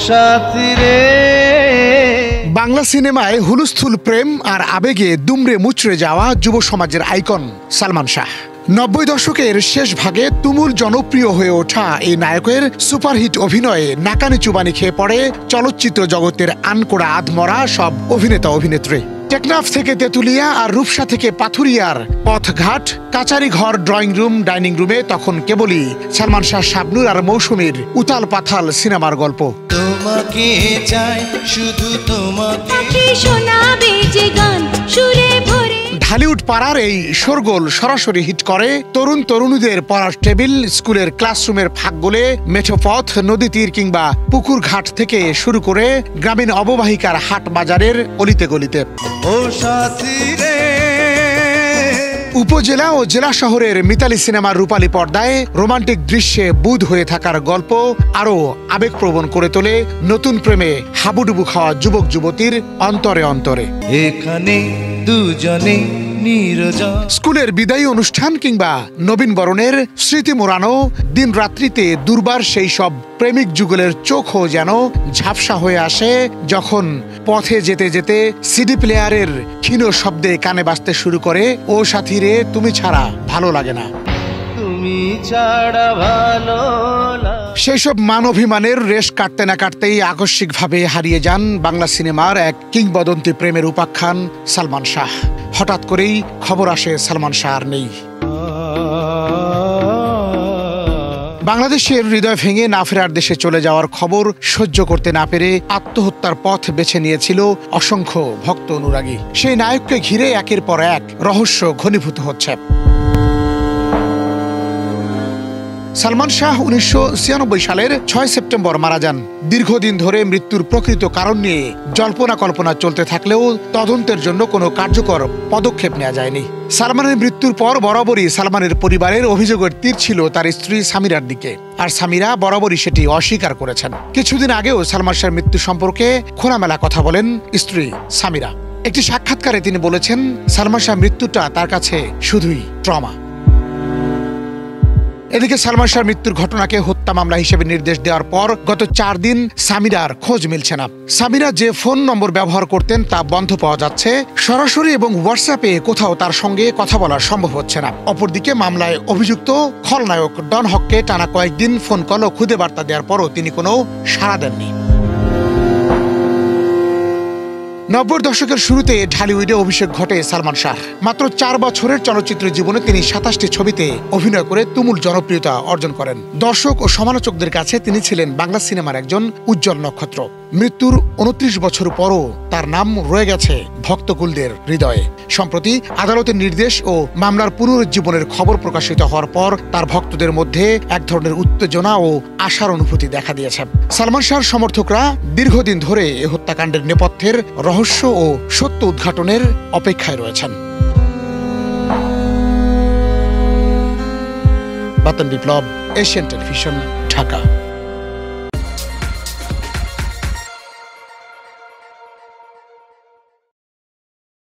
সাথী রে। বাংলা সিনেমায় হুলস্থুল প্রেম আর আবেগে দুমড়ে মুচড়ে যাওয়া যুব সমাজের আইকন সালমান শাহ। 90 দশকের শেষ ভাগে তুমুল জনপ্রিয় হয়ে ওঠা এই নায়কের সুপারহিট অভিনয়ে নাকানি চুবানি খেয়ে পড়ে চলচ্চিত্র জগতের আনকোড়া আধমরা সব অভিনেতা অভিনেত্রী। টেকনাফ থেকে তেতুলিয়া আর রূপসা থেকে পাথুরিয়ার পথঘাট, কাচারি ঘর, ড্রয়িং রুম, ডাইনিং রুমে তখন কেবলই সালমান শাহ, শাবনূর আর মৌসুমীর উতাল পাথাল সিনেমার গল্প। তোমাকে চাই শুধু তোমাকে শোনাবে যে গান সুরে ভরে। ঢালিউড পাড়ার এই শোরগোল সরাসরি হিট করে তরুণ তরুণীদের পড়ার টেবিল, স্কুলের ক্লাসরুমের ফাঁক গলে, মেঠো পথ, নদী তীর কিংবা পুকুর ঘাট থেকে শুরু করে গ্রামীণ অববাহিকার হাট বাজারের অলিতে গলিতে। ও সাথী রে। উপজেলা ও জেলা শহরের মিতালি সিনেমার রূপালী পর্দায় রোমান্টিক দৃশ্যে বুঁদ হয়ে থাকার গল্প আরও আবেগপ্রবণ করে তোলে নতুন প্রেমে হাবুডুবু খাওয়া যুবক যুবতীর অন্তরে অন্তরে। এখানে দুজনে নিরজন। স্কুলের বিদায়ী অনুষ্ঠান কিংবা নবীন বরণের স্মৃতি মোড়ানো দিন রাত্রিতে দুর্বার সেই সব প্রেমিক যুগলের চোখও যেন ঝাপসা হয়ে আসে যখন পথে যেতে যেতে সিডি প্লেয়ারের ক্ষীণ শব্দে কানে বাজতে শুরু করে ও সাথী রে তুমি ছাড়া ভালো লাগে না। তুমি ছাড়া ভালো সেই সব মান অভিমানের রেশ কাটতে না কাটতেই আকস্মিকভাবে হারিয়ে যান বাংলা সিনেমার এক কিংবদন্তি প্রেমের উপাখ্যান সালমান শাহ। হঠাৎ করেই খবর আসে সালমান শাহ আর নেই। বাংলাদেশের হৃদয় ভেঙে না ফেরার দেশে চলে যাওয়ার খবর সহ্য করতে না পেরে আত্মহত্যার পথ বেছে নিয়েছিল অসংখ্য ভক্ত অনুরাগী। সেই নায়ককে ঘিরে একের পর এক রহস্য ঘনীভূত হচ্ছে। সালমান শাহ 1996 সালের 6 সেপ্টেম্বর মারা যান। দীর্ঘদিন ধরে মৃত্যুর প্রকৃত কারণ নিয়ে জল্পনা কল্পনা চলতে থাকলেও তদন্তের জন্য কোনো কার্যকর পদক্ষেপ নেওয়া যায়নি। সালমানের মৃত্যুর পর বরাবরই সালমানের পরিবারের অভিযোগের তীর ছিল তার স্ত্রী সামিরার দিকে, আর সামিরা বরাবরই সেটি অস্বীকার করেছেন। কিছুদিন আগেও সালমান শাহের মৃত্যু সম্পর্কে খোলামেলা কথা বলেন স্ত্রী সামিরা। একটি সাক্ষাৎকারে তিনি বলেছেন, সালমান শাহের মৃত্যুটা তার কাছে শুধুই ট্রমা। এদিকে সালমান শাহের মৃত্যুর ঘটনাকে হত্যা মামলা হিসেবে নির্দেশ দেওয়ার পর গত 4 দিন সামিরার খোঁজ মিলছে না। সামিরা যে ফোন নম্বর ব্যবহার করতেন তা বন্ধ পাওয়া যাচ্ছে। সরাসরি এবং হোয়াটসঅ্যাপে কোথাও তার সঙ্গে কথা বলা সম্ভব হচ্ছে না। অপরদিকে মামলায় অভিযুক্ত খলনায়ক ডন হককে টানা কয়েকদিন ফোন কল ও খুদে বার্তা দেওয়ার পরও তিনি কোনো সাড়া দেননি। 90 দশকের শুরুতে ঢালিউডে অভিষেক ঘটে সালমান শাহ। মাত্র 4 বছরের চলচ্চিত্র জীবনে তিনি 27টি ছবিতে অভিনয় করে তুমুল জনপ্রিয়তা অর্জন করেন। দর্শক ও সমালোচকদের কাছে তিনি ছিলেন বাংলা সিনেমার একজন উজ্জ্বল নক্ষত্র। মৃত্যুর 29 বছর পরও তার নাম রয়ে গেছে ভক্তকুলদের হৃদয়ে। সম্প্রতি আদালতের নির্দেশ ও মামলার পুনরুজ্জীবনের খবর প্রকাশিত হওয়ার পর তার ভক্তদের মধ্যে এক ধরনের উত্তেজনা ও আশার অনুভূতি দেখা দিয়েছে। সালমান শাহর সমর্থকরা দীর্ঘদিন ধরে এ হত্যাকাণ্ডের নেপথ্যের রহস্য ও সত্য উদ্ঘাটনের অপেক্ষায় রয়েছেন। বাতন বিপ্লব, এশিয়ান টেলিভিশন, ঢাকা।